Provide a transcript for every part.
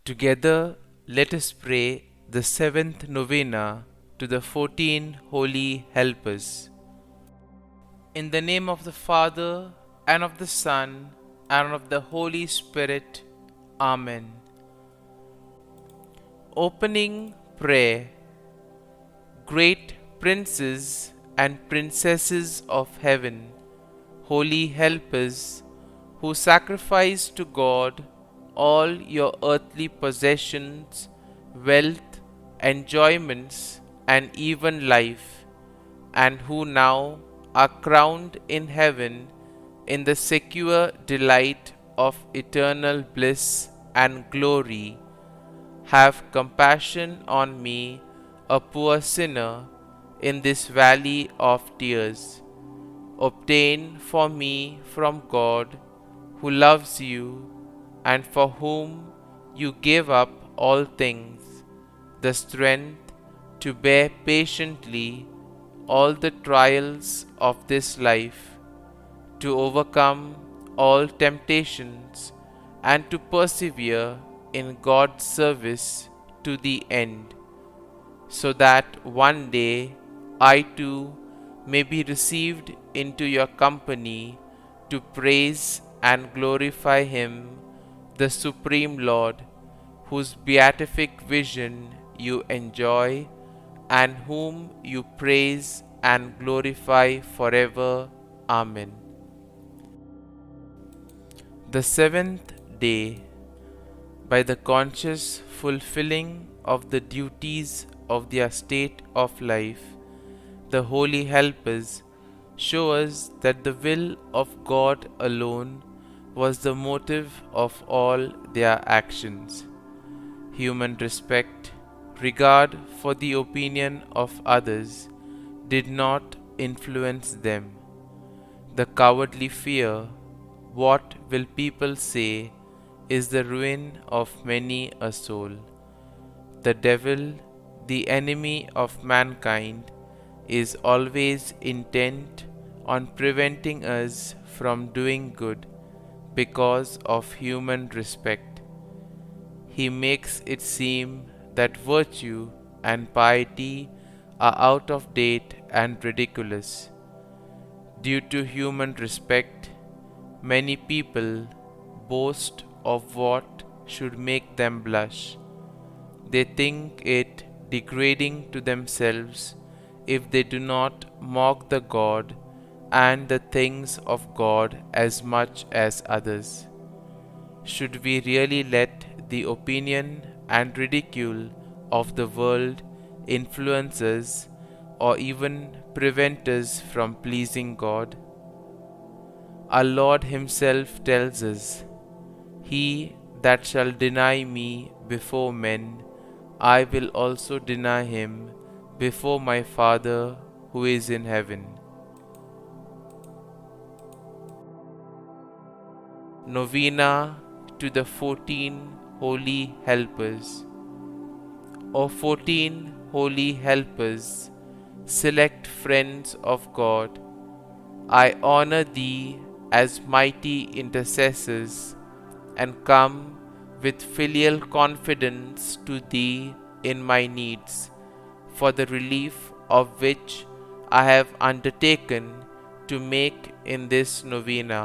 Together, let us pray the seventh novena to the 14 holy helpers. In the name of the Father, and of the Son, and of the Holy Spirit. Amen. Opening prayer. Great princes and princesses of heaven, holy helpers, who sacrifice to God all your earthly possessions, wealth, enjoyments, and even life, and who now are crowned in heaven in the secure delight of eternal bliss and glory, have compassion on me, a poor sinner, in this valley of tears. Obtain for me from God, who loves you and for whom you gave up all things, the strength to bear patiently all the trials of this life, to overcome all temptations, and to persevere in God's service to the end, so that one day I too may be received into your company to praise and glorify Him, the Supreme Lord, whose beatific vision you enjoy and whom you praise and glorify forever. Amen. The seventh day. By the conscious fulfilling of the duties of their state of life, the holy helpers show us that the will of God alone was the motive of all their actions. Human respect, regard for the opinion of others, did not influence them. The cowardly fear, what will people say, is the ruin of many a soul. The devil, the enemy of mankind, is always intent on preventing us from doing good because of human respect. He makes it seem that virtue and piety are out of date and ridiculous. Due to human respect, many people boast of what should make them blush. They think it degrading to themselves if they do not mock the God and the things of God as much as others. Should we really let the opinion and ridicule of the world influence us or even prevent us from pleasing God? Our Lord Himself tells us, "He that shall deny me before men, I will also deny him before my Father who is in heaven." Novena to the 14 Holy Helpers. O 14 Holy Helpers, select friends of God, I honor thee as mighty intercessors and come with filial confidence to thee in my needs, for the relief of which I have undertaken to make in this novena.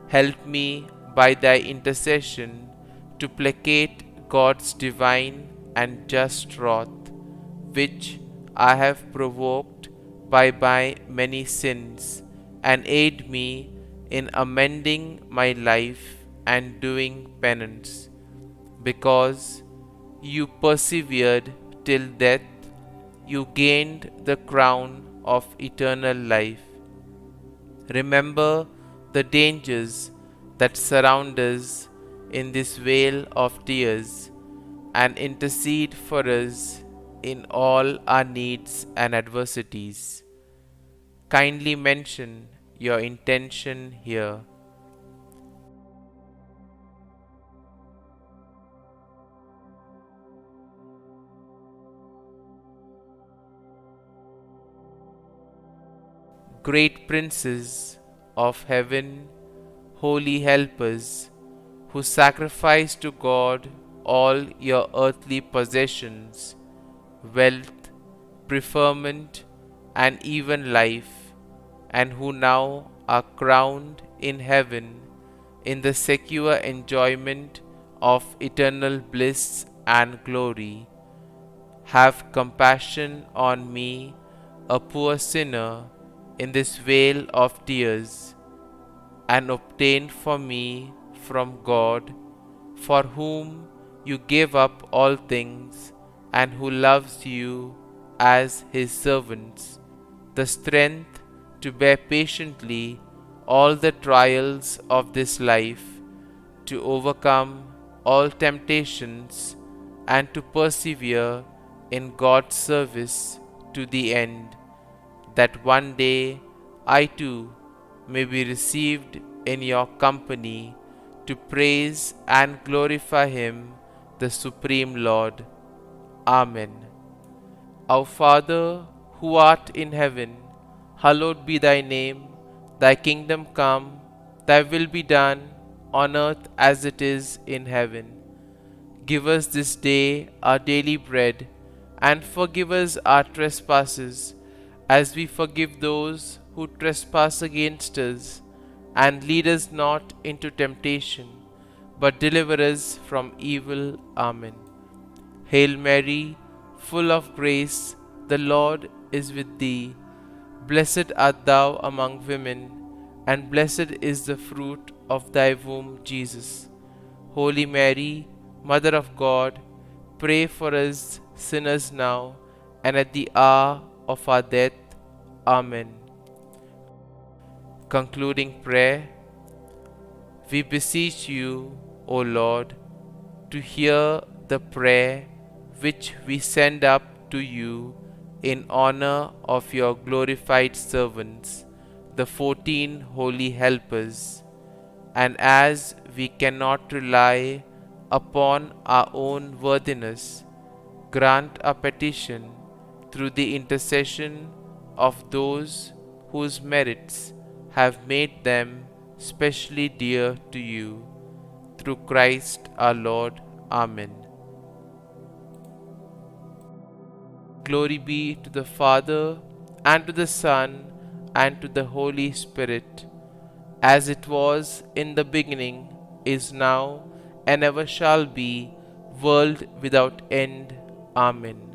Help me by thy intercession to placate God's divine and just wrath, which I have provoked by my many sins, and aid me in amending my life and doing penance. Because you persevered till death, you gained the crown of eternal life. Remember the dangers that surround us in this vale of tears, and intercede for us in all our needs and adversities. Kindly mention your intention here. Great princes of heaven, holy helpers, who sacrifice to God all your earthly possessions, wealth, preferment, and even life, and who now are crowned in heaven in the secure enjoyment of eternal bliss and glory, have compassion on me, a poor sinner, in this vale of tears, and obtain for me from God, for whom you gave up all things, and who loves you as his servants, the strength to bear patiently all the trials of this life, to overcome all temptations, and to persevere in God's service to the end, that one day I too may be received in your company to praise and glorify Him, the Supreme Lord. Amen. Our Father, who art in heaven, hallowed be thy name. Thy kingdom come, thy will be done, on earth as it is in heaven. Give us this day our daily bread, and forgive us our trespasses, as we forgive those who trespass against us. And lead us not into temptation, but deliver us from evil. Amen. Hail Mary, full of grace, the Lord is with thee. Blessed art thou among women, and blessed is the fruit of thy womb, Jesus. Holy Mary, Mother of God, pray for us sinners now and at the hour of our death. Amen. Concluding prayer. We beseech you, O Lord, to hear the prayer which we send up to you in honor of your glorified servants, the 14 holy helpers, and as we cannot rely upon our own worthiness, grant our petition through the intercession of those whose merits have made them specially dear to you. Through Christ our Lord. Amen. Glory be to the Father, and to the Son, and to the Holy Spirit, as it was in the beginning, is now, and ever shall be, world without end. Amen.